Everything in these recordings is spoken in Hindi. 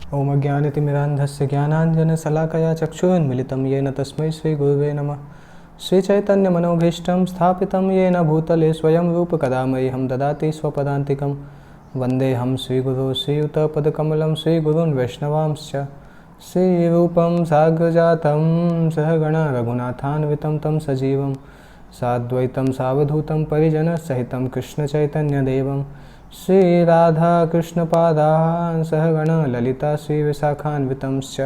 ओम अज्ञानतिमिरान्धस्य ज्ञानाञ्जनशलाकया चक्षुरुन्मिलितं येन तस्मै श्रीगुरुवे नमः। श्रीचैतन्यमनोभीष्टं स्थापितं येन भूतले स्वयं रूपकदा मह्यं ददाति स्वपदान्तिकं। वन्देऽहं श्रीगुरो श्रीयुतपदकमलं श्रीगुरून् वैष्णवांश्च। श्रीरूपं साग्रजातं सहगणा रघुनाथान्वितं तं सजीवं साद्वैतं सावधूतं परिजनसहितं कृष्णचैतन्यदेवं श्रीराधा कृष्णपादान् सहगण ललिता श्रीविशाखान्वितंश्च।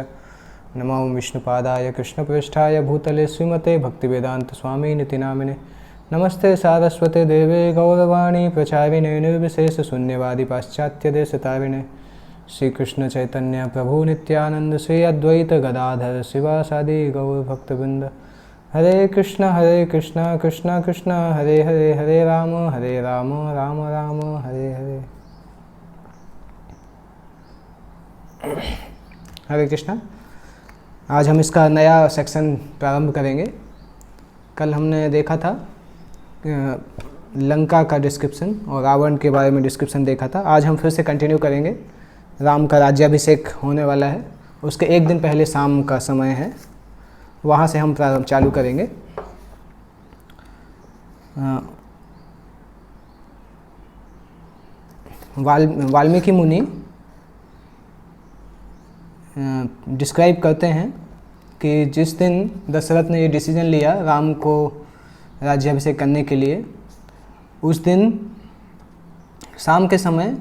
नमो विष्णुपादाय कृष्णपृष्ठाय भूतले श्रीमते भक्तिवेदांत स्वामिनिति नामिने। नमस्ते सारस्वते देवे गौरवाणी प्रचारिणे निर्विशेषशून्यवादी पाश्चात्यदेशतारिणे। श्रीकृष्ण चैतन्य प्रभु नित्यानंद श्री अद्वैत गदाधर शिवासादि गौरभक्तवृंद। हरे कृष्ण कृष्ण कृष्ण हरे हरे, हरे राम राम राम हरे हरे। हरे कृष्णा। आज हम इसका नया सेक्शन प्रारंभ करेंगे। कल हमने देखा था लंका का डिस्क्रिप्शन और रावण के बारे में डिस्क्रिप्शन देखा था। आज हम फिर से कंटिन्यू करेंगे। राम का राज्याभिषेक होने वाला है, उसके एक दिन पहले शाम का समय है, वहाँ से हम प्रारंभ चालू करेंगे। वाल्मीकि मुनि डिस्क्राइब करते हैं कि जिस दिन दशरथ ने ये डिसीजन लिया राम को राज्याभिषेक करने के लिए, उस दिन शाम के समय,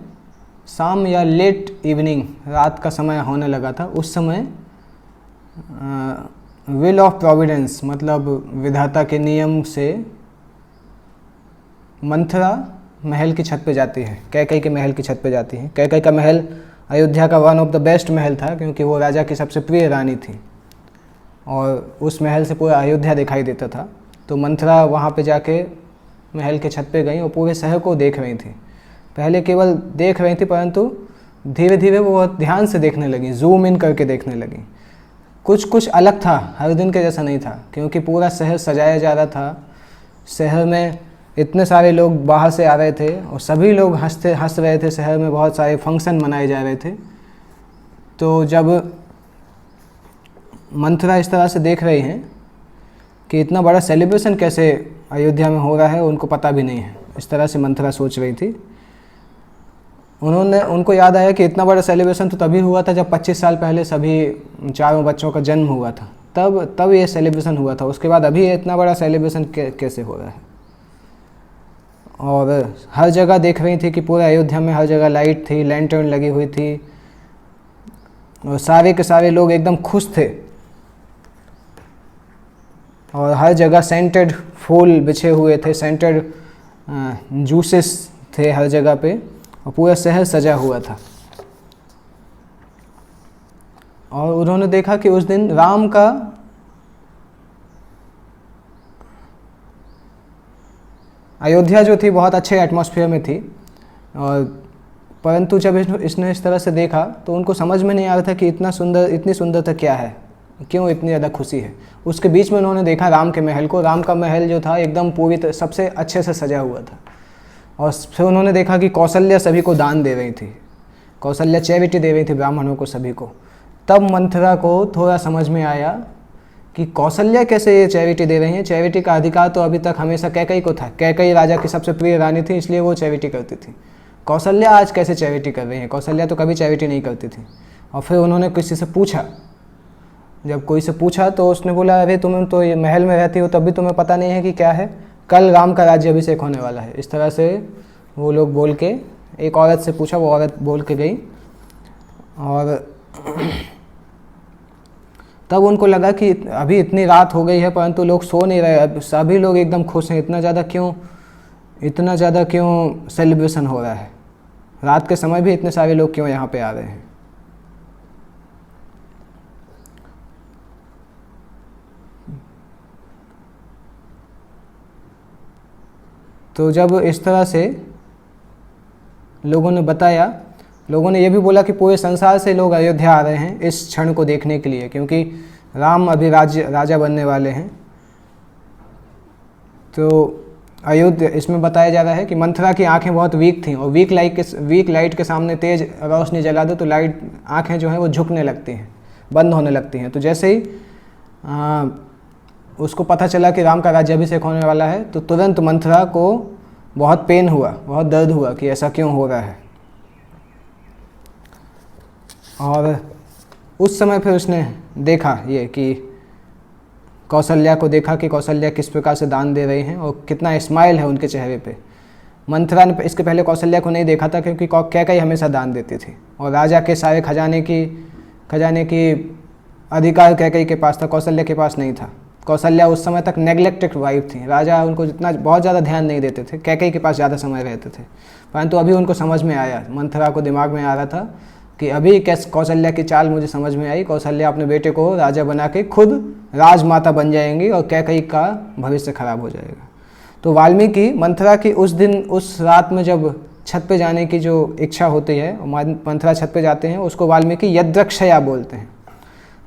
शाम या लेट इवनिंग, रात का समय होने लगा था। उस समय विल ऑफ प्रोविडेंस मतलब विधाता के नियम से मंथरा महल की छत पे जाती है, कैकई के महल की छत पे जाती है। कैकई का महल अयोध्या का वन ऑफ द बेस्ट महल था, क्योंकि वो राजा की सबसे प्रिय रानी थी और उस महल से पूरा अयोध्या दिखाई देता था। तो मंथरा वहाँ पे जाके महल के छत पे गई और पूरे शहर को देख रही थी। पहले केवल देख रही थी, परंतु धीरे धीरे वो बहुत ध्यान से देखने लगी, जूम इन करके देखने लगी। कुछ अलग था, हर दिन के जैसा नहीं था, क्योंकि पूरा शहर सजाया जा रहा था। शहर में इतने सारे लोग बाहर से आ रहे थे और सभी लोग हंस रहे थे। शहर में बहुत सारे फंक्शन मनाए जा रहे थे। तो जब मंथरा इस तरह से देख रही हैं कि इतना बड़ा सेलिब्रेशन कैसे अयोध्या में हो रहा है, उनको पता भी नहीं है, इस तरह से मंथरा सोच रही थी। उनको याद आया कि इतना बड़ा सेलिब्रेशन तो तभी हुआ था जब 25 साल पहले सभी चारों बच्चों का जन्म हुआ था, तब ये सेलिब्रेशन हुआ था। उसके बाद अभी इतना बड़ा सेलिब्रेशन कैसे हो रहा है। और हर जगह देख रही थी कि पूरे अयोध्या में हर जगह लाइट थी, लैंटर्न लगी हुई थी और सारे के सारे लोग एकदम खुश थे और हर जगह सेंटेड फूल बिछे हुए थे, सेंटेड जूसेस थे हर जगह पे और पूरा शहर सजा हुआ था। और उन्होंने देखा कि उस दिन राम का अयोध्या जो थी बहुत अच्छे एटमॉस्फेयर में थी, और परंतु जब इसने इस तरह से देखा तो उनको समझ में नहीं आ रहा था कि इतनी सुंदरता क्या है, क्यों इतनी ज़्यादा खुशी है। उसके बीच में उन्होंने देखा राम के महल को। राम का महल जो था एकदम पूरी तरह सबसे अच्छे से सजा हुआ था। और फिर उन्होंने देखा कि कौशल्या सभी को दान दे रही थी, कौशल्या चैरिटी दे रही थी ब्राह्मणों को, सभी को। तब मंथरा को थोड़ा समझ में आया कि कौशल्या कैसे ये चैरिटी दे रही हैं। चैरिटी का अधिकार तो अभी तक हमेशा कैकई को था। कैकई राजा की सबसे प्रिय रानी थी, इसलिए वो चैरिटी करती थी। कौशल्या आज कैसे चैरिटी कर रही हैं? कौशल्या तो कभी चैरिटी नहीं करती थी। और फिर उन्होंने किसी से पूछा, जब कोई से पूछा तो उसने बोला, अरे तुम तो ये महल में रहती हो, तब भी तुम्हें पता नहीं है कि क्या है, कल राम का राज्याभिषेक होने वाला है। इस तरह से वो लोग बोल के, एक औरत से पूछा, वो औरत बोल के गई। और तब उनको लगा कि अभी इतनी रात हो गई है परंतु लोग सो नहीं रहे, सभी लोग एकदम खुश हैं। इतना ज़्यादा क्यों सेलिब्रेशन हो रहा है? रात के समय भी इतने सारे लोग क्यों यहाँ पे आ रहे हैं? तो जब इस तरह से लोगों ने बताया, लोगों ने ये भी बोला कि पूरे संसार से लोग अयोध्या आ रहे हैं इस क्षण को देखने के लिए, क्योंकि राम अभी राजा बनने वाले हैं। तो अयोध्या इसमें बताया जा रहा है कि मंथरा की आंखें बहुत वीक थीं और वीक लाइट के सामने तेज रोशनी जला दो तो लाइट आंखें जो हैं वो झुकने लगती हैं, बंद होने लगती हैं। तो जैसे ही उसको पता चला कि राम का राज्याभिषेक होने वाला है तो तुरंत मंथरा को बहुत पेन हुआ, बहुत दर्द हुआ कि ऐसा क्यों हो रहा है। और उस समय फिर उसने देखा ये कि कौशल्या को देखा कि कौशल्या किस प्रकार से दान दे रही हैं और कितना स्माइल है उनके चेहरे पे। मंथरा ने इसके पहले कौशल्या को नहीं देखा था क्योंकि कैकई हमेशा दान देती थी और राजा के सारे खजाने की अधिकार कैकई के पास था, कौशल्या के पास नहीं था। कौशल्या उस समय तक नेग्लेक्टेड वाइफ थी, राजा उनको जितना बहुत ज़्यादा ध्यान नहीं देते थे, कैकई के पास ज़्यादा समय रहते थे। परंतु अभी उनको समझ में आया, मंथरा को दिमाग में आ रहा था कि अभी कैसे कौशल्या की चाल मुझे समझ में आई, कौशल्या अपने बेटे को राजा बना के खुद राजमाता बन जाएंगी और कैकई का भविष्य खराब हो जाएगा। तो वाल्मीकि मंथरा की उस रात में जब छत पे जाने की जो इच्छा होती है, मंथरा छत पे जाते हैं, उसको वाल्मीकि यद्रक्षया बोलते हैं।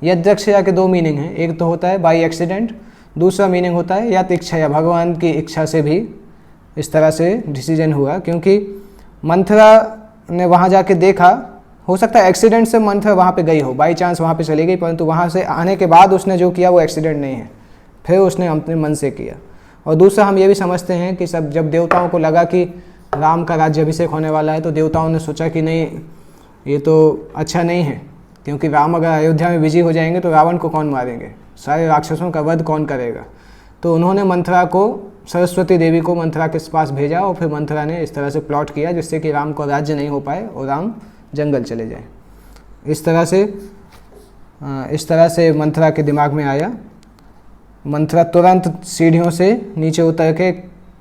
यद्रक्षया के दो मीनिंग हैं, एक तो होता है बाई एक्सीडेंट, दूसरा मीनिंग होता है यत इच्छया, भगवान की इच्छा से भी इस तरह से डिसीजन हुआ। क्योंकि मंथरा ने वहाँ जाके देखा, हो सकता है एक्सीडेंट से मंथरा वहाँ पे गई हो, बाई चांस वहाँ पे चली गई, परंतु वहाँ से आने के बाद उसने जो किया वो एक्सीडेंट नहीं है, फिर उसने अपने मन से किया। और दूसरा हम ये भी समझते हैं कि जब देवताओं को लगा कि राम का राज्याभिषेक होने वाला है तो देवताओं ने सोचा कि नहीं, ये तो अच्छा नहीं है, क्योंकि राम अगर अयोध्या में विजयी हो जाएंगे तो रावण को कौन मारेंगे, सारे राक्षसों का वध कौन करेगा। तो उन्होंने मंथरा को, सरस्वती देवी को मंथरा के पास भेजा और फिर मंथरा ने इस तरह से प्लॉट किया जिससे कि राम को राज्य नहीं हो पाए और राम जंगल चले जाए। इस तरह से मंथरा के दिमाग में आया। मंथरा तुरंत सीढ़ियों से नीचे उतर के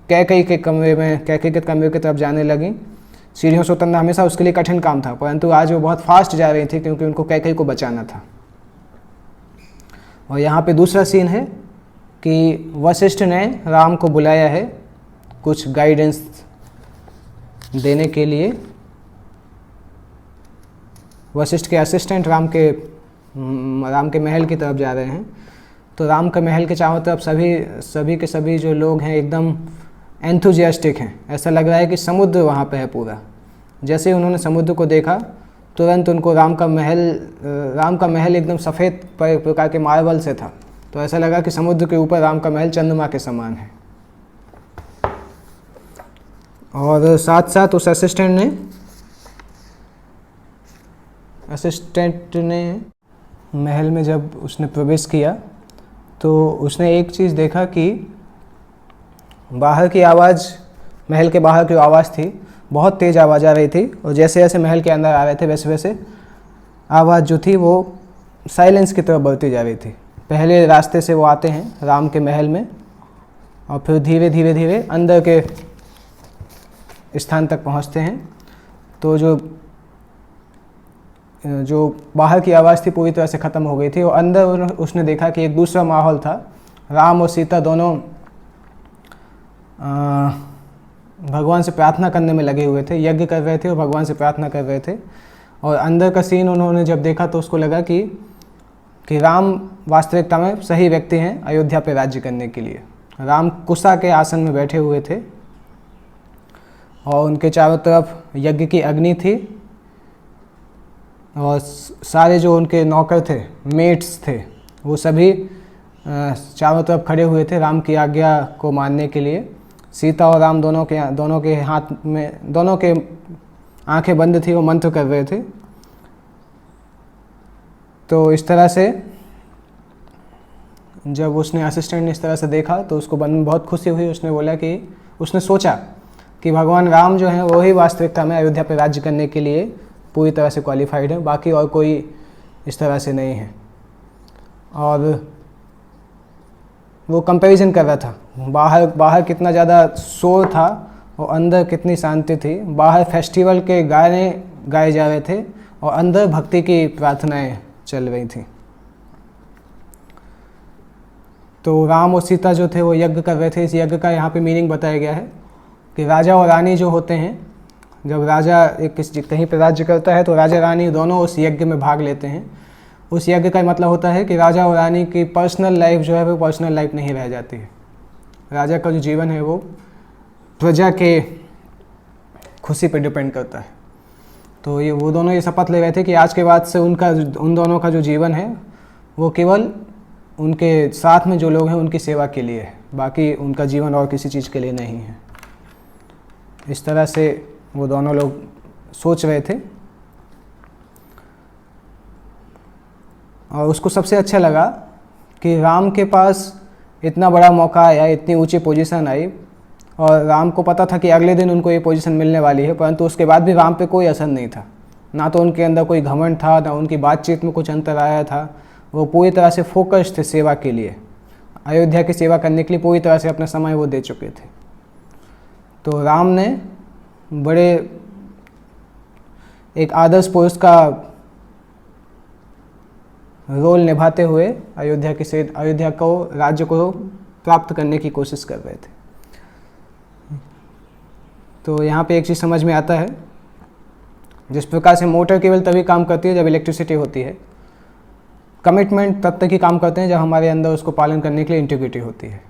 कैकई के कमरे की तरफ जाने लगी। सीढ़ियों से उतरना हमेशा उसके लिए कठिन काम था, परंतु आज वो बहुत फास्ट जा रही थी क्योंकि उनको कैकई को बचाना था। और यहाँ पे दूसरा सीन है कि वशिष्ठ ने राम को बुलाया है कुछ गाइडेंस देने के लिए। वशिष्ठ के असिस्टेंट राम के महल की तरफ जा रहे हैं। तो राम के महल के चारों तरफ सभी जो लोग हैं एकदम एंथुजियास्टिक हैं, ऐसा लग रहा है कि समुद्र वहाँ पे है पूरा। जैसे ही उन्होंने समुद्र को देखा तुरंत उनको राम का महल एकदम सफ़ेद प्रकार के मार्बल से था, तो ऐसा लगा कि समुद्र के ऊपर राम का महल चंद्रमा के समान है। और साथ साथ उस असिस्टेंट ने महल में जब उसने प्रवेश किया तो उसने एक चीज़ देखा कि बाहर की आवाज़, महल के बाहर की आवाज़ थी, बहुत तेज़ आवाज़ आ रही थी और जैसे जैसे महल के अंदर आ रहे थे वैसे वैसे आवाज़ जो थी वो साइलेंस की तरफ बढ़ती जा रही थी। पहले रास्ते से वो आते हैं राम के महल में और फिर धीरे धीरे अंदर के स्थान तक पहुंचते हैं। तो जो बाहर की आवाज़ थी पूरी तरह से ख़त्म हो गई थी और अंदर उसने देखा कि एक दूसरा माहौल था। राम और सीता दोनों भगवान से प्रार्थना करने में लगे हुए थे, यज्ञ कर रहे थे और भगवान से प्रार्थना कर रहे थे। और अंदर का सीन उन्होंने जब देखा तो उसको लगा कि राम वास्तविकता में सही व्यक्ति हैं अयोध्या पे राज्य करने के लिए। राम कुशा के आसन में बैठे हुए थे और उनके चारों तरफ यज्ञ की अग्नि थी और सारे जो उनके नौकर थे, मेट्स थे, वो सभी चारों तरफ खड़े हुए थे राम की आज्ञा को मानने के लिए। सीता और राम दोनों के हाथ में, दोनों के आंखें बंद थी, वो मंत्र कर रहे थे। तो इस तरह से जब उसने असिस्टेंट ने इस तरह से देखा तो उसको बहुत खुशी हुई। उसने बोला कि उसने सोचा कि भगवान राम जो हैं वो ही वास्तविकता में अयोध्या पर राज्य करने के लिए पूरी तरह से क्वालिफाइड है, बाकी और कोई इस तरह से नहीं है। और वो कंपैरिजन कर रहा था, बाहर कितना ज़्यादा शोर था और अंदर कितनी शांति थी। बाहर फेस्टिवल के गाने गाए जा रहे थे और अंदर भक्ति की प्रार्थनाएं चल रही थी। तो राम और सीता जो थे वो यज्ञ कर रहे थे। इस यज्ञ का यहाँ पे मीनिंग बताया गया है कि राजा और रानी जो होते हैं, जब राजा कहीं पर राज्य करता है तो राजा रानी दोनों उस यज्ञ में भाग लेते हैं। उस यज्ञ का मतलब होता है कि राजा और रानी की पर्सनल लाइफ जो है वो पर्सनल लाइफ नहीं रह जाती है। राजा का जो जीवन है वो प्रजा के खुशी पे डिपेंड करता है। तो ये वो दोनों ये शपथ ले रहे थे कि आज के बाद से उन दोनों का जो जीवन है वो केवल उनके साथ में जो लोग हैं उनकी सेवा के लिए है, बाकी उनका जीवन और किसी चीज़ के लिए नहीं है। इस तरह से वो दोनों लोग सोच रहे थे। और उसको सबसे अच्छा लगा कि राम के पास इतना बड़ा मौका आया, इतनी ऊंची पोजीशन आई, और राम को पता था कि अगले दिन उनको ये पोजीशन मिलने वाली है, परंतु उसके बाद भी राम पे कोई असर नहीं था। ना तो उनके अंदर कोई घमंड था, ना उनकी बातचीत में कुछ अंतर आया था। वो पूरी तरह से फोकस थे सेवा के लिए, अयोध्या की सेवा करने के लिए पूरी तरह से अपना समय वो दे चुके थे। तो राम ने बड़े एक आदर्श पुरुष का रोल निभाते हुए अयोध्या को, राज्य को प्राप्त करने की कोशिश कर रहे थे। तो यहाँ पे एक चीज़ समझ में आता है, जिस प्रकार से मोटर केवल तभी काम करती है जब इलेक्ट्रिसिटी होती है, कमिटमेंट तब तक ही काम करते हैं जब हमारे अंदर उसको पालन करने के लिए इंटीग्रिटी होती है।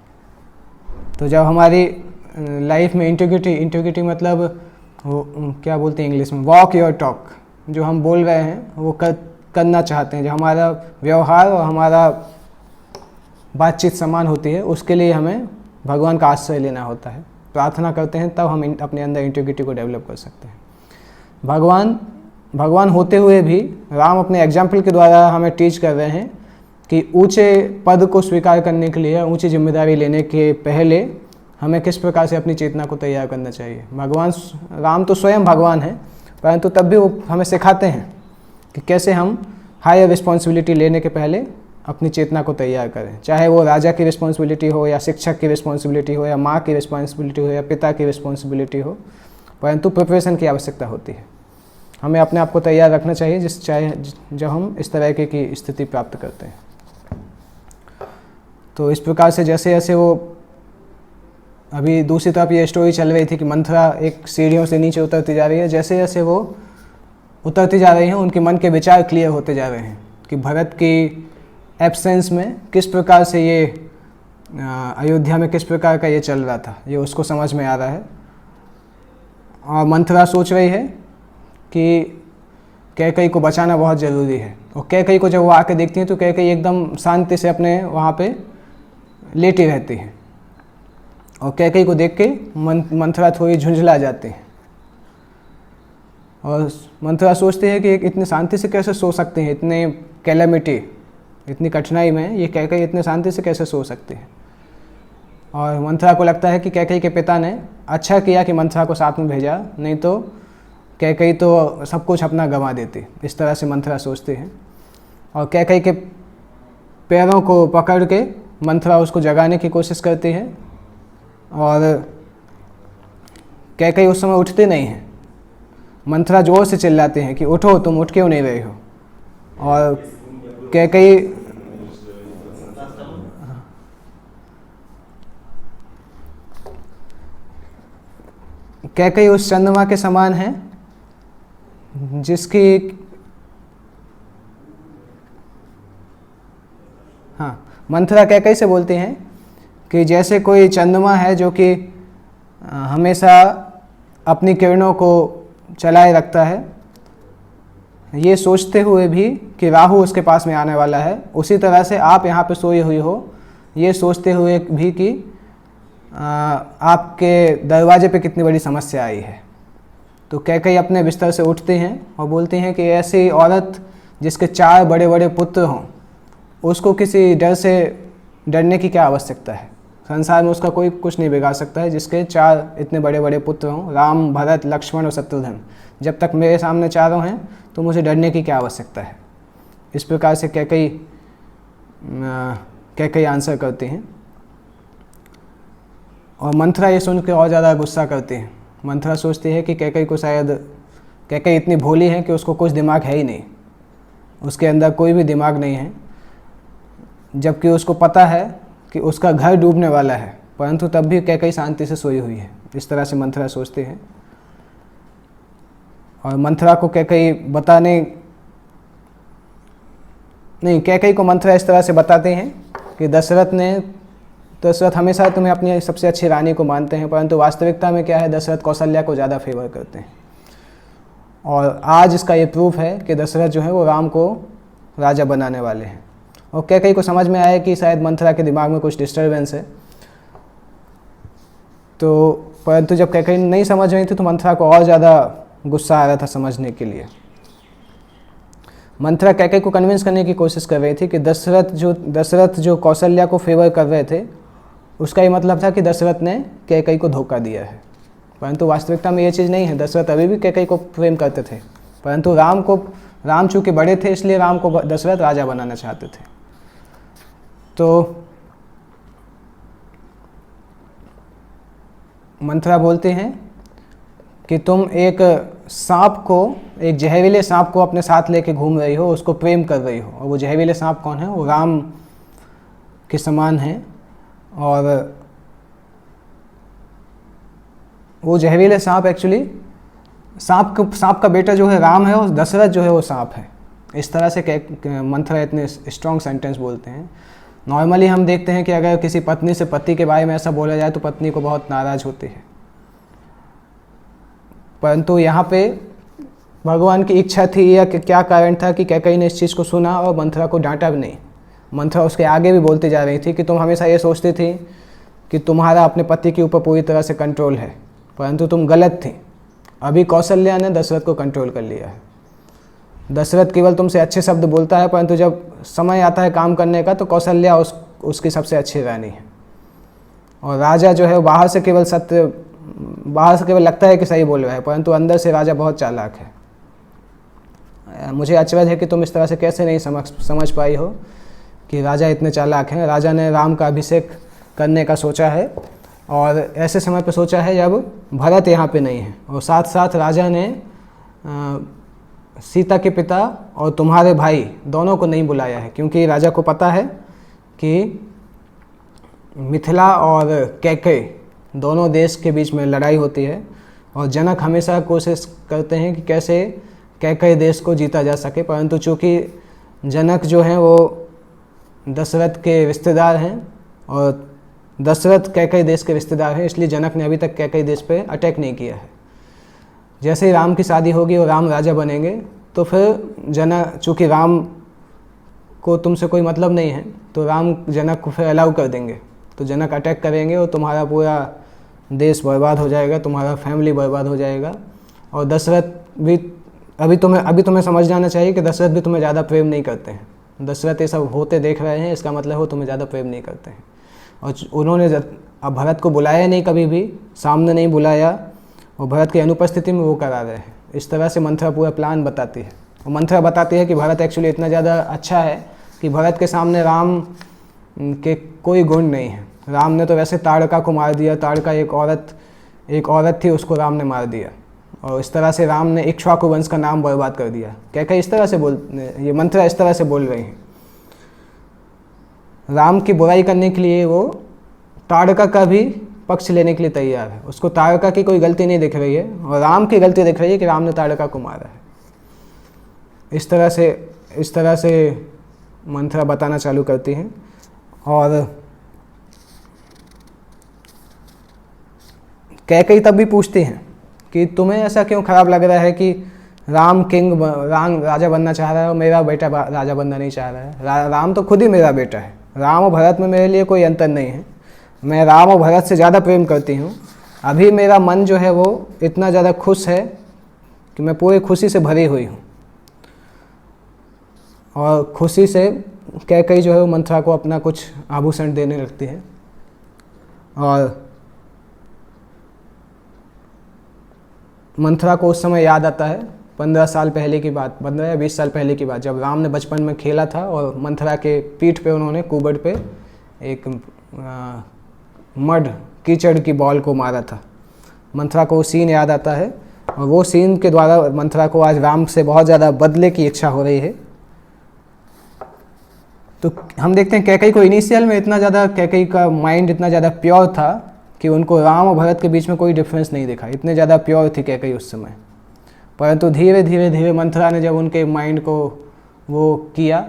तो जब हमारी लाइफ में इंटीग्रिटी मतलब वो क्या बोलते हैं इंग्लिश में, वॉक योर टॉक, जो हम बोल रहे हैं वो करना चाहते हैं, जो हमारा व्यवहार और हमारा बातचीत समान होती है, उसके लिए हमें भगवान का आश्रय लेना होता है, प्रार्थना करते हैं, तब हम अपने अंदर इंटीग्रिटी को डेवलप कर सकते हैं। भगवान होते हुए भी राम अपने एग्जाम्पल के द्वारा हमें टीच कर रहे हैं कि ऊंचे पद को स्वीकार करने के लिए, ऊंची जिम्मेदारी लेने के पहले हमें किस प्रकार से अपनी चेतना को तैयार करना चाहिए। राम तो स्वयं भगवान हैं, परंतु तब भी वो हमें सिखाते हैं कि कैसे हम हायर रिस्पॉन्सिबिलिटी लेने के पहले अपनी चेतना को तैयार करें, चाहे वो राजा की रिस्पॉन्सिबिलिटी हो, या शिक्षक की रिस्पॉन्सिबिलिटी हो, या माँ की रिस्पॉन्सिबिलिटी हो, या पिता की रिस्पॉन्सिबिलिटी हो, परंतु प्रिपरेशन की आवश्यकता होती है। हमें अपने आप को तैयार रखना चाहिए जब हम इस तरह की स्थिति प्राप्त करते हैं। तो इस प्रकार से जैसे जैसे वो, अभी दूसरी तरफ ये स्टोरी चल रही थी कि मंथरा एक सीढ़ियों से नीचे उतरती जा रही है, जैसे जैसे वो उतरती जा रही हैं उनके मन के विचार क्लियर होते जा रहे हैं कि भरत की एब्सेंस में किस प्रकार से ये अयोध्या में किस प्रकार का ये चल रहा था, ये उसको समझ में आ रहा है। और मंथरा सोच रही है कि कैकेयी को बचाना बहुत ज़रूरी है, और कैकेयी को जब वो आके देखती है तो कैकेयी एकदम शांति से अपने वहाँ पे लेटी रहती है, और कैकेयी को देख के मंथरा थोड़ी झुंझला जाती है, और मंथरा सोचती है कि इतनी शांति से कैसे सो सकते हैं, इतने कैलेमिटी, इतनी कठिनाई में ये कैकेयी इतने शांति से कैसे सो सकते हैं। और मंथरा को लगता है कि कैकेयी के पिता ने अच्छा किया कि मंथरा को साथ में भेजा, नहीं तो कैकेयी तो सब कुछ अपना गंवा देती। इस तरह से मंथरा सोचती है, और कैकेयी के पैरों को पकड़ के मंथरा उसको जगाने की कोशिश करती है, और कैकेयी उस समय उठती नहीं है। मंथरा जोर से चिल्लाती है कि उठो, तुम उठ क्यों नहीं रही हो। और कैकेयी उस चंद्रमा के समान है जिसकी, मंथरा कैकेयी से बोलती हैं कि जैसे कोई चंद्रमा है जो कि हमेशा अपनी किरणों को चलाए रखता है, ये सोचते हुए भी कि राहु उसके पास में आने वाला है, उसी तरह से आप यहाँ पे सोई हुई हो, ये सोचते हुए भी कि आपके दरवाजे पे कितनी बड़ी समस्या आई है। तो कैकेयी अपने बिस्तर से उठती हैं और बोलती हैं कि ऐसी औरत जिसके 4 बड़े बड़े पुत्र हों, उसको किसी डर से डरने की क्या आवश्यकता है। संसार में उसका कोई कुछ नहीं बिगाड़ सकता है, जिसके 4 इतने बड़े बड़े पुत्र हों, राम, भरत, लक्ष्मण और शत्रुघ्न। जब तक मेरे सामने चारों हैं तो मुझे डरने की क्या आवश्यकता है। इस प्रकार से कैकेयी आंसर करती हैं, और मंथरा ये सुन के और ज़्यादा गुस्सा करती है। मंथरा सोचती है कि कैकेयी को शायद, कैकेयी इतनी भोली है कि उसको कुछ दिमाग है ही नहीं, उसके अंदर कोई भी दिमाग नहीं है, जबकि उसको पता है कि उसका घर डूबने वाला है, परंतु तब भी कैकेयी शांति से सोई हुई है। इस तरह से मंथरा सोचती है, और मंथरा को कैकेयी को मंथरा इस तरह से बताते हैं कि दशरथ ने दशरथ हमेशा तुम्हें अपनी सबसे अच्छी रानी को मानते हैं, परंतु वास्तविकता में क्या है, दशरथ कौशल्या को ज़्यादा फेवर करते हैं। और आज इसका ये प्रूफ है कि दशरथ जो है वो राम को राजा बनाने वाले हैं। और कैकेयी को समझ में आया कि शायद मंथरा के दिमाग में कुछ डिस्टर्बेंस है, तो परंतु जब कैकेयी नहीं समझ रही थी तो मंथरा को और ज़्यादा गुस्सा आ रहा था समझने के लिए। मंथरा कैकेयी को कन्विंस करने की कोशिश कर रही थी कि दशरथ जो कौशल्या को फेवर कर रहे थे, उसका ये मतलब था कि दशरथ ने कैकेयी को धोखा दिया है, परंतु वास्तविकता में ये चीज़ नहीं है। दशरथ अभी भी कैकेयी को प्रेम करते थे, परंतु राम चूँकि बड़े थे इसलिए राम को दशरथ राजा बनाना चाहते थे। तो मंथरा बोलते हैं कि तुम एक जहरीले सांप को अपने साथ लेके घूम रही हो, उसको प्रेम कर रही हो, और वो जहरीले सांप कौन है, वो राम के समान है। और वो जहरीले सांप एक्चुअली सांप का बेटा जो है राम है, और दशरथ जो है वो सांप है। इस तरह से मंथरा इतने स्ट्रॉन्ग सेंटेंस बोलते हैं। नॉर्मली हम देखते हैं कि अगर किसी पत्नी से पति के बारे में ऐसा बोला जाए तो पत्नी को बहुत नाराज़ होती है, परंतु यहाँ पे भगवान की इच्छा थी या क्या कारण था कि कैकेयी ने इस चीज़ को सुना और मंथरा को डांटा भी नहीं। मंथरा उसके आगे भी बोलती जा रही थी कि तुम हमेशा ये सोचती थी कि तुम्हारा अपने पति के ऊपर पूरी तरह से कंट्रोल है, परंतु तुम गलत थी। अभी कौशल्या ने दशरथ को कंट्रोल कर लिया है। दशरथ केवल तुमसे अच्छे शब्द बोलता है, परंतु जब समय आता है काम करने का तो कौशल्या उसकी सबसे अच्छी रानी है। और राजा जो है बाहर से केवल लगता है कि सही बोल रहा है, परंतु अंदर से राजा बहुत चालाक है। मुझे अचरज है कि तुम इस तरह से कैसे नहीं समझ पाई हो कि राजा इतने चालाक हैं। राजा ने राम का अभिषेक करने का सोचा है, और ऐसे समय पे सोचा है जब भरत यहाँ पे नहीं है, और साथ साथ राजा ने सीता के पिता और तुम्हारे भाई दोनों को नहीं बुलाया है, क्योंकि राजा को पता है कि मिथिला और कैकेयी दोनों देश के बीच में लड़ाई होती है, और जनक हमेशा कोशिश करते हैं कि कैसे कैकेयी देश को जीता जा सके, परंतु चूँकि जनक जो हैं वो दशरथ के रिश्तेदार हैं और दशरथ कैकेयी देश के रिश्तेदार हैं, इसलिए जनक ने अभी तक कैकेयी देश पे अटैक नहीं किया है। जैसे ही राम की शादी होगी और राम राजा बनेंगे तो फिर चूँकि राम को तुमसे कोई मतलब नहीं है तो राम जनक को फिर अलाउ कर देंगे, तो जनक अटैक करेंगे और तुम्हारा पूरा देश बर्बाद हो जाएगा, तुम्हारा फैमिली बर्बाद हो जाएगा। और दशरथ भी अभी तुम्हें समझ जाना चाहिए कि दशरथ भी तुम्हें ज़्यादा प्रेम नहीं करते हैं। दशरथ ये सब होते देख रहे हैं, इसका मतलब वो तुम्हें ज़्यादा प्रेम नहीं करते हैं। और उन्होंने अब भरत को बुलाया नहीं, कभी भी सामने नहीं बुलाया, और भरत की अनुपस्थिति में वो करा रहे हैं। इस तरह से मंथरा पूरा प्लान बताती है, और मंथरा बताती है कि भरत एक्चुअली इतना ज़्यादा अच्छा है कि भरत के सामने राम के कोई गुण नहीं है। राम ने तो वैसे ताड़का को मार दिया, ताड़का एक औरत थी, उसको राम ने मार दिया, और इस तरह से राम ने इक्ष्वाकु वंश का नाम बर्बाद कर दिया। कैकेयी इस तरह से ये मंथरा इस तरह से बोल रही हैं। राम की बुराई करने के लिए वो ताड़का का भी पक्ष लेने के लिए तैयार है। उसको ताड़का की कोई गलती नहीं दिख रही है, और राम की गलती दिख रही है कि राम ने ताड़का को मारा है। इस तरह से मंथरा बताना चालू करती हैं। और कैकेयी तब भी पूछती हैं कि तुम्हें ऐसा क्यों खराब लग रहा है कि राम राजा बनना चाह रहा है और मेरा बेटा राजा बनना नहीं चाह रहा है। राम तो खुद ही मेरा बेटा है। राम और भरत में मेरे लिए कोई अंतर नहीं है। मैं राम और भरत से ज़्यादा प्रेम करती हूँ। अभी मेरा मन जो है वो इतना ज़्यादा खुश है कि मैं पूरी खुशी से भरी हुई हूँ। और खुशी से कैकेयी जो है वो मंथरा को अपना कुछ आभूषण देने लगती है। और मंथरा को उस समय याद आता है 15 साल पहले की बात, 15 या 20 साल पहले की बात, जब राम ने बचपन में खेला था और मंथरा के पीठ पे उन्होंने कुबड़ पे एक कीचड़ की बॉल को मारा था। मंथरा को वो सीन याद आता है, और वो सीन के द्वारा मंथरा को आज राम से बहुत ज़्यादा बदले की इच्छा हो रही है। तो हम देखते हैं कैकेयी को इनिशियल में कैकेयी का माइंड इतना ज़्यादा प्योर था कि उनको राम और भरत के बीच में कोई डिफरेंस नहीं दिखा। इतने ज़्यादा प्योर थी कैकेयी उस समय। परंतु धीरे धीरे मंथरा ने जब उनके माइंड को वो किया,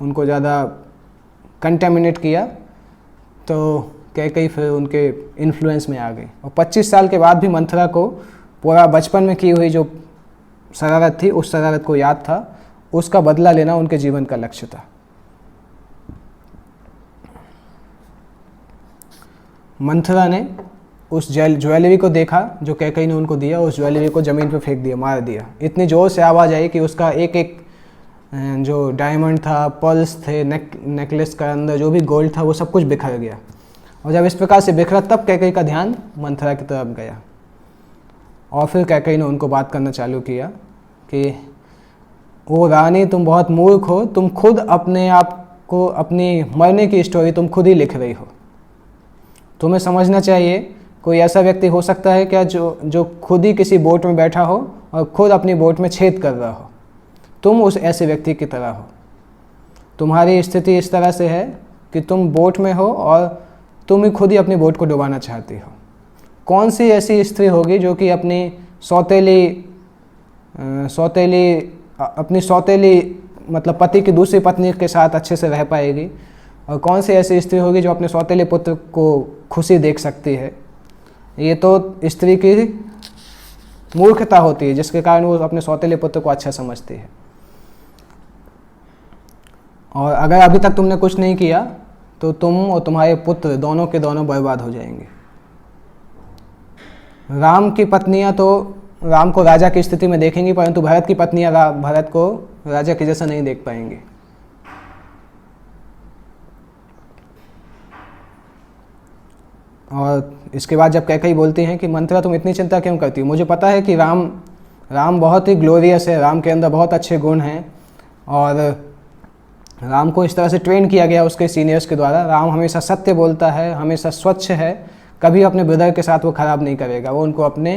उनको ज़्यादा कंटेमिनेट किया, तो कैकेयी फिर उनके इन्फ्लुएंस में आ गई और 25 साल के बाद भी मंथरा को पूरा बचपन में की हुई जो शरारत थी उस शरारत को याद था, उसका बदला लेना उनके जीवन का लक्ष्य था। मंथरा ने उस ज्वेलरी को देखा जो कैकेयी ने उनको दिया, उस ज्वेलरी को ज़मीन पर फेंक दिया, मार दिया। इतनी ज़ोर से आवाज़ आई कि उसका एक एक जो डायमंड था, पर्ल्स थे, नेकलेस का अंदर जो भी गोल्ड था वो सब कुछ बिखर गया। और जब इस प्रकार से बिखरा तब कैकेयी का ध्यान मंथरा की तरफ गया और फिर कैकेयी ने उनको बात करना चालू किया कि ओ रानी, तुम बहुत मूर्ख हो, तुम खुद अपने आप को, अपनी मरने की स्टोरी तुम खुद ही लिख रही हो। तुम्हें समझना चाहिए, कोई ऐसा व्यक्ति हो सकता है क्या जो खुद ही किसी बोट में बैठा हो और खुद अपनी बोट में छेद कर रहा हो? तुम उस ऐसे व्यक्ति की तरह हो। तुम्हारी स्थिति इस तरह से है कि तुम बोट में हो और तुम ही खुद ही अपनी बोट को डुबाना चाहती हो। कौन सी ऐसी स्त्री होगी जो कि अपनी सौतेली मतलब पति की दूसरी पत्नी के साथ अच्छे से रह पाएगी, और कौन सी ऐसी स्त्री होगी जो अपने सौतेले पुत्र को खुशी देख सकती है? ये तो स्त्री की मूर्खता होती है जिसके कारण वो अपने सौतेले पुत्र को अच्छा समझती है। और अगर अभी तक तुमने कुछ नहीं किया तो तुम और तुम्हारे पुत्र दोनों के दोनों बर्बाद हो जाएंगे। राम की पत्नियां तो राम को राजा की स्थिति में देखेंगी, परंतु भरत की पत्नियां भरत को राजा के जैसा नहीं देख पाएंगी। और इसके बाद जब कैकेयी बोलती हैं कि मंथरा तुम इतनी चिंता क्यों करती हो? मुझे पता है कि राम बहुत ही ग्लोरियस है, राम के अंदर बहुत अच्छे गुण हैं और राम को इस तरह से ट्रेन किया गया उसके सीनियर्स के द्वारा। राम हमेशा सत्य बोलता है, हमेशा स्वच्छ है, कभी अपने ब्रदर के साथ वो खराब नहीं करेगा, वो उनको अपने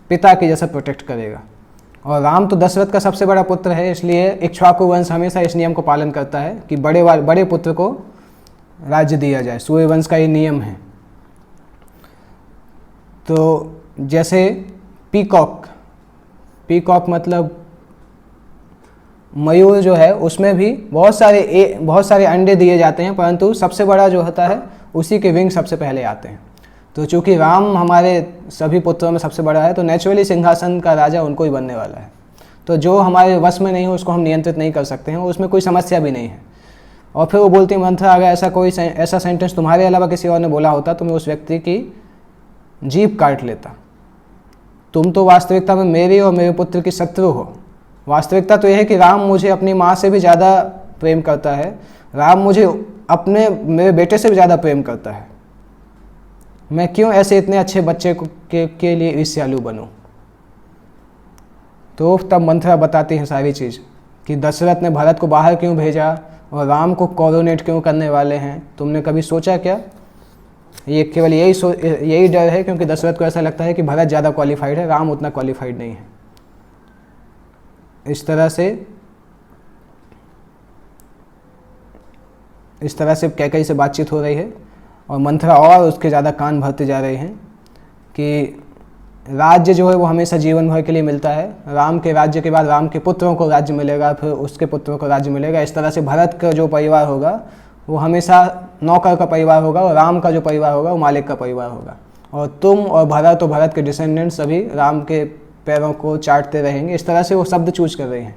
पिता के जैसा प्रोटेक्ट करेगा। और राम तो दशरथ का सबसे बड़ा पुत्र है, इसलिए इक्ष्वाकु वंश हमेशा इस नियम को पालन करता है कि बड़े पुत्र को राज्य दिया जाए। सूर्यवंश का ये नियम है। तो जैसे पीकॉक मतलब मयूर जो है, उसमें भी बहुत सारे अंडे दिए जाते हैं, परंतु सबसे बड़ा जो होता है उसी के विंग सबसे पहले आते हैं। तो चूंकि राम हमारे सभी पुत्रों में सबसे बड़ा है, तो नेचुरली सिंहासन का राजा उनको ही बनने वाला है। तो जो हमारे वश में नहीं हो उसको हम नियंत्रित नहीं कर सकते हैं, उसमें कोई समस्या भी नहीं है। और फिर वो बोलती है मंथरा, अगर ऐसा सेंटेंस तुम्हारे अलावा किसी और ने बोला होता तो मैं उस व्यक्ति की जीभ काट लेता। तुम तो वास्तविकता में मेरी और मेरे पुत्र की शत्रु हो। वास्तविकता तो यह है कि राम मुझे अपनी माँ से भी ज़्यादा प्रेम करता है, राम मुझे मेरे बेटे से भी ज़्यादा प्रेम करता है। मैं क्यों ऐसे इतने अच्छे बच्चे के लिए ईर्ष्यालु बनूं? तो तब मंथरा बताती है सारी चीज़ कि दशरथ ने भरत को बाहर क्यों भेजा और राम को कोरोनेट क्यों करने वाले हैं। तुमने कभी सोचा क्या? ये केवल यही डर है क्योंकि दशरथ को ऐसा लगता है कि भरत ज़्यादा क्वालिफाइड है, राम उतना क्वालिफाइड नहीं है। इस तरह से कैकेयी से बातचीत हो रही है और मंथरा और उसके ज़्यादा कान भरते जा रहे हैं कि राज्य जो है वो हमेशा जीवन भर के लिए मिलता है। राम के राज्य के बाद राम के पुत्रों को राज्य मिलेगा, फिर उसके पुत्रों को राज्य मिलेगा। इस तरह से भरत का जो परिवार होगा वो हमेशा नौकर का परिवार होगा और राम का जो परिवार होगा वो मालिक का परिवार होगा। और तुम और भरत के डिसेंडेंट्स सभी राम के पैरों को चाटते रहेंगे। इस तरह से वो शब्द चूज कर रहे हैं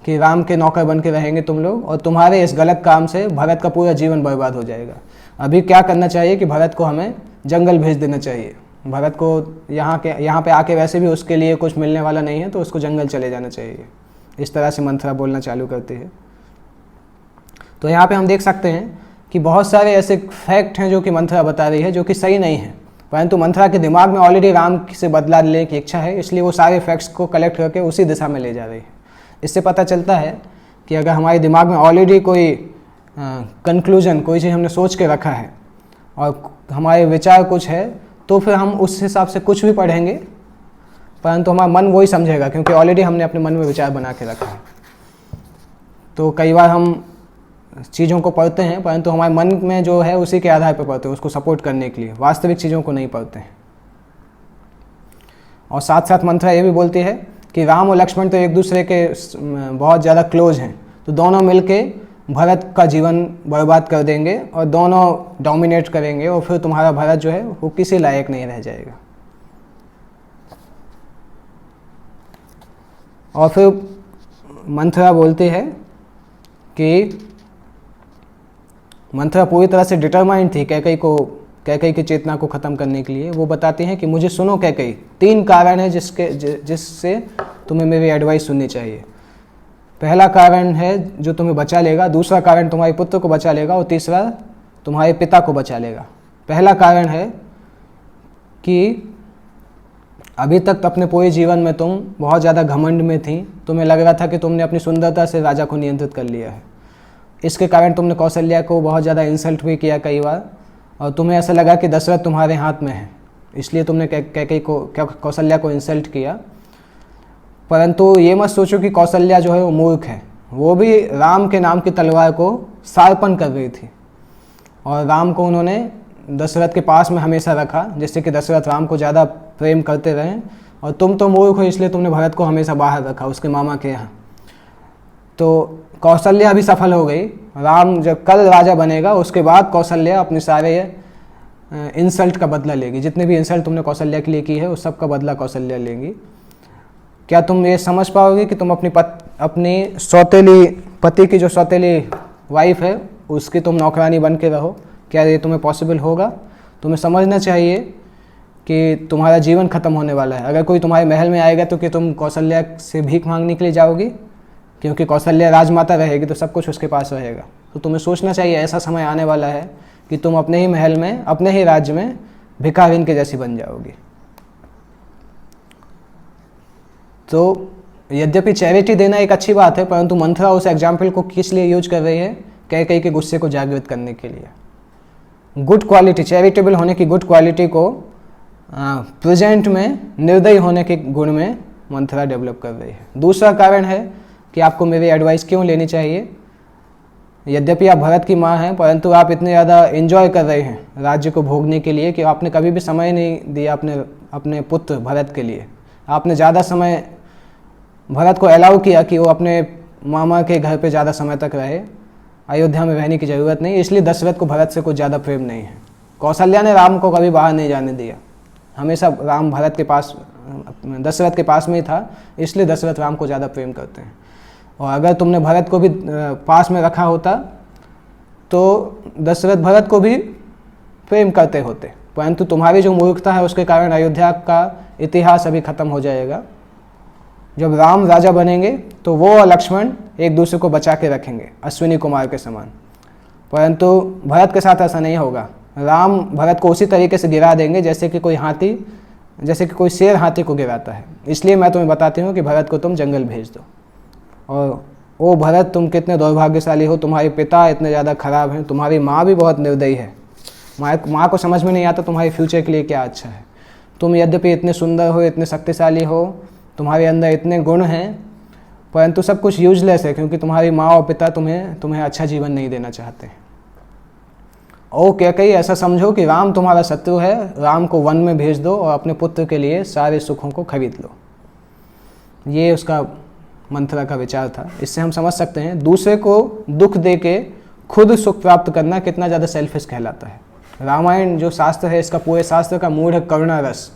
कि राम के नौकर बन के रहेंगे तुम लोग, और तुम्हारे इस गलत काम से भरत का पूरा जीवन बर्बाद हो जाएगा। अभी क्या करना चाहिए कि भरत को हमें जंगल भेज देना चाहिए। भरत को यहाँ पे आके वैसे भी उसके लिए कुछ मिलने वाला नहीं है, तो उसको जंगल चले जाना चाहिए। इस तरह से मंथरा बोलना चालू करती है। तो यहाँ पे हम देख सकते हैं कि बहुत सारे ऐसे फैक्ट हैं जो कि मंथरा बता रही है जो कि सही नहीं है, परंतु मंथरा के दिमाग में ऑलरेडी राम से बदला लेने की इच्छा है, इसलिए वो सारे फैक्ट्स को कलेक्ट करके उसी दिशा में ले जा रही है। इससे पता चलता है कि अगर हमारे दिमाग में ऑलरेडी कोई कंक्लूजन, कोई चीज़ हमने सोच के रखा है और हमारे विचार कुछ है, तो फिर हम उस हिसाब से कुछ भी पढ़ेंगे, परंतु हमारा मन वही समझेगा क्योंकि ऑलरेडी हमने अपने मन में विचार बना के रखा है। तो कई बार हम चीज़ों को पढ़ते हैं परंतु हमारे मन में जो है उसी के आधार पर पढ़ते हैं, उसको सपोर्ट करने के लिए, वास्तविक चीज़ों को नहीं पढ़ते हैं। और साथ साथ मंथरा ये भी बोलती है कि राम और लक्ष्मण तो एक दूसरे के बहुत ज़्यादा क्लोज हैं, तो दोनों मिलके भरत का जीवन बर्बाद कर देंगे और दोनों डोमिनेट करेंगे और फिर तुम्हारा भरत जो है वो किसी लायक नहीं रह जाएगा। और फिर मंथरा बोलती है कि मंथरा पूरी तरह से डिटरमाइंड थी कैकई की चेतना को ख़त्म करने के लिए। वो बताती हैं कि मुझे सुनो कैकई, 3 कारण है जिससे तुम्हें मेरी एडवाइस सुननी चाहिए। पहला कारण है जो तुम्हें बचा लेगा, दूसरा कारण तुम्हारे पुत्र को बचा लेगा और तीसरा तुम्हारे पिता को बचा लेगा। पहला कारण है कि अभी तक अपने पूरे जीवन में तुम बहुत ज़्यादा घमंड में थी, तुम्हें लग रहा था कि तुमने अपनी सुंदरता से राजा को नियंत्रित कर लिया है। इसके कारण तुमने कौशल्या को बहुत ज़्यादा इंसल्ट भी किया कई बार, और तुम्हें ऐसा लगा कि दशरथ तुम्हारे हाथ में है, इसलिए तुमने कैकेयी को कौशल्या को इंसल्ट किया। परंतु ये मत सोचो कि कौशल्या जो है वो मूर्ख है, वो भी राम के नाम की तलवार को शार्पन कर रही थी और राम को उन्होंने दशरथ के पास में हमेशा रखा, जिससे कि दशरथ राम को ज़्यादा प्रेम करते रहें। और तुम तो मूर्ख हो, इसलिए तुमने भरत को हमेशा बाहर रखा उसके मामा के यहाँ। तो कौशल्या भी सफल हो गई। राम जब कल राजा बनेगा उसके बाद कौशल्या अपने सारे इंसल्ट का बदला लेगी, जितने भी इंसल्ट तुमने कौशल्या के लिए की है उस सब का बदला कौशल्या लेंगी। क्या तुम ये समझ पाओगे कि तुम अपनी सौतेली पति की जो सौतेली वाइफ है उसकी तुम नौकरानी बन के रहो? क्या ये तुम्हें पॉसिबल होगा? तुम्हें समझना चाहिए कि तुम्हारा जीवन खत्म होने वाला है। अगर कोई तुम्हारे महल में आएगा तो कि तुम कौशल्या से भीख मांगने के लिए जाओगी? क्योंकि कौशल्या राजमाता रहेगी तो सब कुछ उसके पास रहेगा। तो तुम्हें सोचना चाहिए ऐसा समय आने वाला है कि तुम अपने ही महल में, अपने ही राज्य में भिखारिन के जैसी बन जाओगी। तो यद्यपि चैरिटी देना एक अच्छी बात है, परंतु मंथरा उस एग्जाम्पल को किस लिए यूज कर रही है? कैकेयी के गुस्से को जागृत करने के लिए। गुड क्वालिटी, चैरिटेबल होने की गुड क्वालिटी को प्रेजेंट में निर्दयी होने के गुण में मंथरा डेवलप कर रही है। दूसरा कारण है कि आपको मेरी एडवाइस क्यों लेनी चाहिए। यद्यपि आप भरत की माँ हैं, परंतु आप इतने ज़्यादा एंजॉय कर रहे हैं राज्य को भोगने के लिए कि आपने कभी भी समय नहीं दिया अपने पुत्र भरत के लिए। आपने ज़्यादा समय भरत को अलाउ किया कि वो अपने मामा के घर पे ज़्यादा समय तक रहे, अयोध्या में रहने की ज़रूरत नहीं, इसलिए दशरथ को भरत से कुछ ज़्यादा प्रेम नहीं है। कौशल्या ने राम को कभी बाहर नहीं जाने दिया, हमेशा राम भरत के पास, दशरथ के पास में ही था, इसलिए दशरथ राम को ज़्यादा प्रेम करते हैं। और अगर तुमने भरत को भी पास में रखा होता तो दशरथ भरत को भी प्रेम करते होते, परंतु तुम्हारी जो मूर्खता है उसके कारण अयोध्या का इतिहास अभी ख़त्म हो जाएगा। जब राम राजा बनेंगे तो वो और लक्ष्मण एक दूसरे को बचा के रखेंगे अश्विनी कुमार के समान, परंतु भरत के साथ ऐसा नहीं होगा। राम भरत को उसी तरीके से गिरा देंगे जैसे कि कोई शेर हाथी को गिराता है। इसलिए मैं तुम्हें बताती हूँ कि भरत को तुम जंगल भेज दो। और ओ भरत, तुम कितने दुर्भाग्यशाली हो, तुम्हारे पिता इतने ज़्यादा खराब हैं, तुम्हारी माँ भी बहुत निर्दयी है। माँ को समझ में नहीं आता तुम्हारे फ्यूचर के लिए क्या अच्छा है। तुम यद्यपि इतने सुंदर हो, इतने शक्तिशाली हो, तुम्हारे अंदर इतने गुण हैं, परंतु सब कुछ यूजलेस है क्योंकि तुम्हारी माँ और पिता तुम्हें अच्छा जीवन नहीं देना चाहते। ओ कैकेयी, ऐसा समझो कि राम तुम्हारा शत्रु है, राम को वन में भेज दो और अपने पुत्र के लिए सारे सुखों को खरीद लो। ये उसका मंथरा का विचार था। इससे हम समझ सकते हैं दूसरे को दुख दे के खुद सुख प्राप्त करना कितना ज़्यादा सेल्फिश कहलाता है। रामायण जो शास्त्र है, इसका पूरे शास्त्र का मूल है करुणा रस।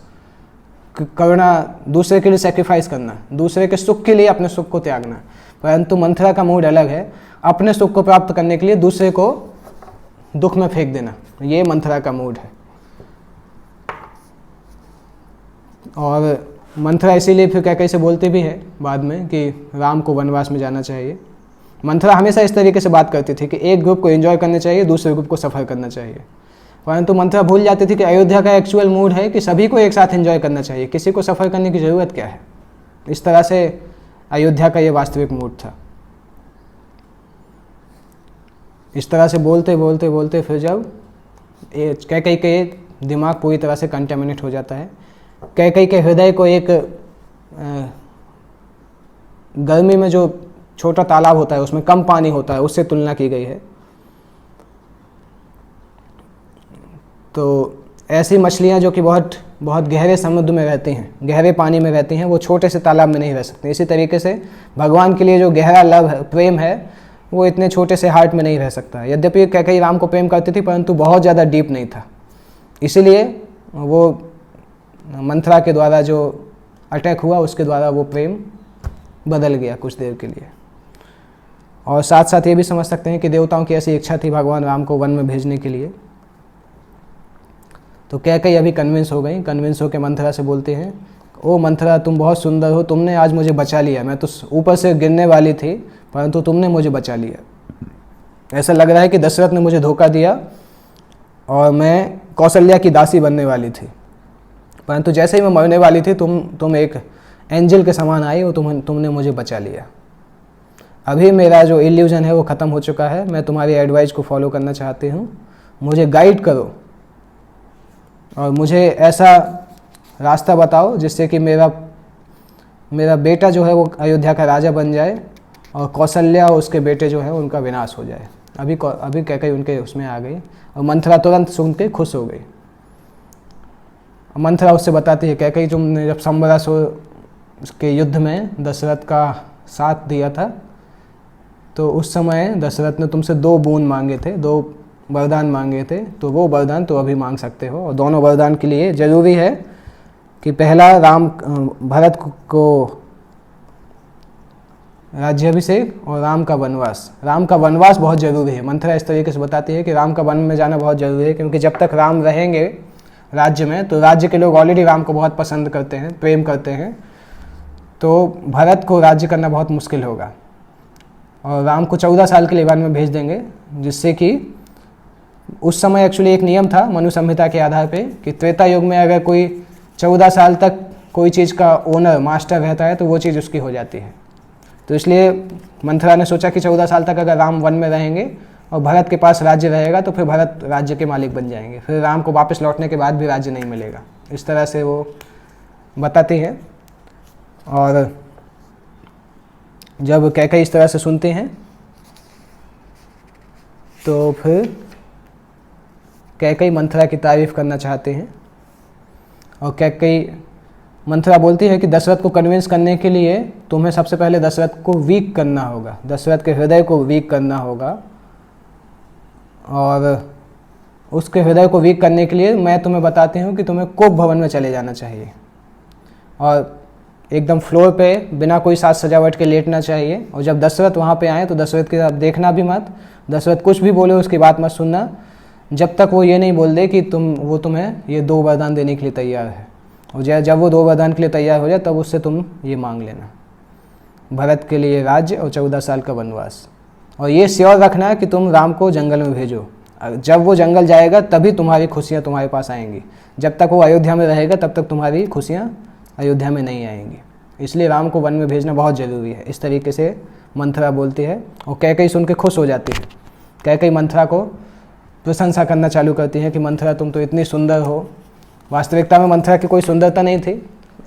करुणा, दूसरे के लिए सेक्रीफाइस करना, दूसरे के सुख के लिए अपने सुख को त्यागना। परंतु मंथरा का मूड अलग है, अपने सुख को प्राप्त करने के लिए दूसरे को दुख में फेंक देना। ये मंथरा का मूड है। और मंथरा इसीलिए फिर कैकेयी से बोलती भी है बाद में कि राम को वनवास में जाना चाहिए। मंथरा हमेशा इस तरीके से बात करती थी कि एक ग्रुप को एंजॉय करना चाहिए, दूसरे ग्रुप को सफ़र करना चाहिए, परंतु मंथरा भूल जाती थी कि अयोध्या का एक्चुअल मूड है कि सभी को एक साथ एंजॉय करना चाहिए, किसी को सफ़र करने की ज़रूरत क्या है। इस तरह से अयोध्या का ये वास्तविक मूड था। इस तरह से बोलते बोलते बोलते फिर जब कैकेयी के दिमाग पूरी तरह से कंटेमिनेट हो जाता है, कैकेयी के हृदय को एक गर्मी में जो छोटा तालाब होता है उसमें कम पानी होता है उससे तुलना की गई है। तो ऐसी मछलियाँ जो कि बहुत बहुत गहरे समुद्र में रहती हैं, गहरे पानी में रहती हैं, वो छोटे से तालाब में नहीं रह सकती। इसी तरीके से भगवान के लिए जो गहरा लव है, प्रेम है, वो इतने छोटे से हार्ट में नहीं रह सकता। यद्यपि कैकेयी राम को प्रेम करती थी परंतु बहुत ज़्यादा डीप नहीं था, इसीलिए वो मंथरा के द्वारा जो अटैक हुआ उसके द्वारा वो प्रेम बदल गया कुछ देर के लिए। और साथ साथ ये भी समझ सकते हैं कि देवताओं की ऐसी इच्छा थी भगवान राम को वन में भेजने के लिए। तो कैकेयी अभी कन्विंस हो गई, कन्विंस होकर मंथरा से बोलते हैं, ओ मंथरा तुम बहुत सुंदर हो, तुमने आज मुझे बचा लिया, मैं तो ऊपर से गिरने वाली थी परंतु तुमने मुझे बचा लिया। ऐसा लग रहा है कि दशरथ ने मुझे धोखा दिया और मैं कौशल्या की दासी बनने वाली थी, परंतु जैसे ही मैं मरने वाली थी तुम एक एंजल के समान आई और तुमने मुझे बचा लिया। अभी मेरा जो इल्यूजन है वो ख़त्म हो चुका है, मैं तुम्हारी एडवाइस को फॉलो करना चाहती हूँ, मुझे गाइड करो और मुझे ऐसा रास्ता बताओ जिससे कि मेरा बेटा जो है वो अयोध्या का राजा बन जाए और कौशल्या और उसके बेटे जो है उनका विनाश हो जाए। अभी कैकेयी उनके उसमें आ गई और मंथरा तुरंत सुन के खुश हो गई। मंथरा उससे बताती है, कैकेयी तुमने जब संबरासुर के युद्ध में दशरथ का साथ दिया था तो उस समय दशरथ ने तुमसे 2 बूंद मांगे थे, 2 वरदान मांगे थे, तो वो वरदान तो अभी मांग सकते हो। और दोनों वरदान के लिए ज़रूरी है कि पहला भरत को राज्याभिषेक और राम का वनवास। राम का वनवास बहुत ज़रूरी है। मंथरा इस तरीके से बताती है कि राम का वन में जाना बहुत ज़रूरी है, क्योंकि जब तक राम रहेंगे राज्य में तो राज्य के लोग ऑलरेडी राम को बहुत पसंद करते हैं, प्रेम करते हैं, तो भरत को राज्य करना बहुत मुश्किल होगा। और राम को 14 साल के लिए वन में भेज देंगे, जिससे कि उस समय एक्चुअली एक नियम था मनु संहिता के आधार पे कि त्रेता युग में अगर कोई 14 साल तक कोई चीज़ का ओनर मास्टर रहता है तो वो चीज़ उसकी हो जाती है। तो इसलिए मंथरा ने सोचा कि 14 साल तक अगर राम वन में रहेंगे और भरत के पास राज्य रहेगा तो फिर भरत राज्य के मालिक बन जाएंगे, फिर राम को वापस लौटने के बाद भी राज्य नहीं मिलेगा। इस तरह से वो बताती है। और जब कैकेयी इस तरह से सुनते हैं तो फिर कैकेयी मंथरा की तारीफ़ करना चाहते हैं। और कैकेयी मंथरा बोलती है कि दशरथ को कन्विंस करने के लिए तुम्हें सबसे पहले दशरथ को वीक करना होगा, दशरथ के हृदय को वीक करना होगा। और उसके हृदय को वीक करने के लिए मैं तुम्हें बताती हूँ कि तुम्हें कोप भवन में चले जाना चाहिए और एकदम फ्लोर पे बिना कोई साज सजावट के लेटना चाहिए। और जब दशरथ वहाँ पे आए तो दशरथ की तरफ देखना भी मत, दशरथ कुछ भी बोले उसकी बात मत सुनना जब तक वो ये नहीं बोल दे कि वो तुम्हें ये 2 वरदान देने के लिए तैयार है। और जब वो 2 वरदान के लिए तैयार हो जाए तब उससे तुम ये मांग लेना, भरत के लिए राज्य और 14 साल का वनवास। और ये श्योर रखना कि तुम राम को जंगल में भेजो, जब वो जंगल जाएगा तभी तुम्हारी खुशियाँ तुम्हारे पास आएंगी, जब तक वो अयोध्या में रहेगा तब तक तुम्हारी खुशियाँ अयोध्या में नहीं आएंगी। इसलिए राम को वन में भेजना बहुत ज़रूरी है। इस तरीके से मंथरा बोलती है और कैकेयी सुन के खुश हो जाती है। कैकेयी मंथरा को प्रशंसा करना चालू करती है कि मंथरा तुम तो इतनी सुंदर हो। वास्तविकता में मंथरा की कोई सुंदरता नहीं थी।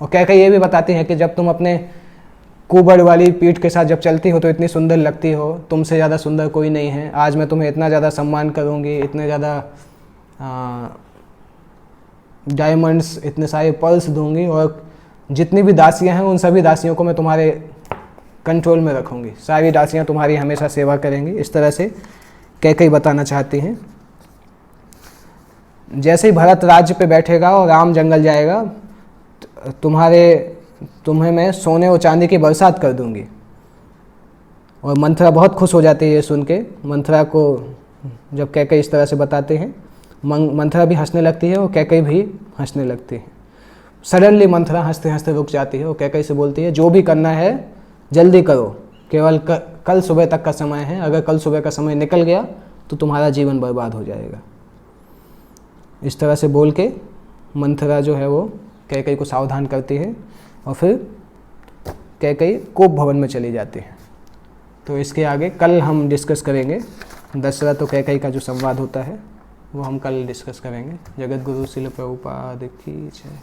और कैकेयी ये भी बताती है कि जब तुम अपने कुबड़ वाली पीठ के साथ जब चलती हो तो इतनी सुंदर लगती हो, तुमसे ज़्यादा सुंदर कोई नहीं है। आज मैं तुम्हें इतना ज़्यादा सम्मान करूँगी, इतने ज़्यादा डायमंड्स, इतने सारे पर्ल्स दूंगी और जितनी भी दासियां हैं उन सभी दासियों को मैं तुम्हारे कंट्रोल में रखूँगी, सारी दासियां तुम्हारी हमेशा सेवा करेंगी। इस तरह से कैकेयी बताना चाहती हैं। जैसे ही भरत राज्य पे बैठेगा और राम जंगल जाएगा तुम्हें मैं सोने और चांदी की बरसात कर दूंगी। और मंथरा बहुत खुश हो जाती है ये सुन के। मंथरा को जब कैकेयी इस तरह से बताते हैं मंथरा भी हंसने लगती है और कैकेयी भी हंसने लगती है। सडनली मंथरा हंसते हंसते रुक जाती है और कैकेयी से बोलती है, जो भी करना है जल्दी करो, केवल कल सुबह तक का समय है, अगर कल सुबह का समय निकल गया तो तुम्हारा जीवन बर्बाद हो जाएगा। इस तरह से बोल के मंथरा जो है वो कैकेयी को सावधान करती है और फिर कैकेयी कोप भवन में चली जाती है। तो इसके आगे कल हम डिस्कस करेंगे। दशरथ और कैकेयी का जो संवाद होता है वो हम कल डिस्कस करेंगे। जगत गुरु श्रील प्रभुपाद की जय।